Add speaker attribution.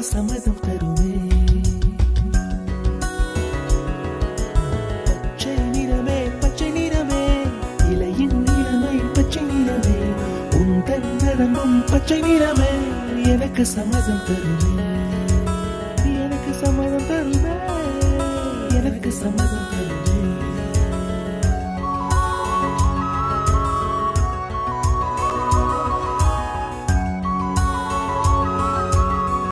Speaker 1: சம்மதம் தருமே. பச்சை நிறமே பச்சை நிறமே, இலையின் நிறமை பச்சை நிறமே, உந்தன் நரம்பும் பச்சை நிறமே, எனக்கு சம்மதம் தருமே, எனக்கு சம்மதம் தருமே, எனக்கு சம்மதம் தருமே.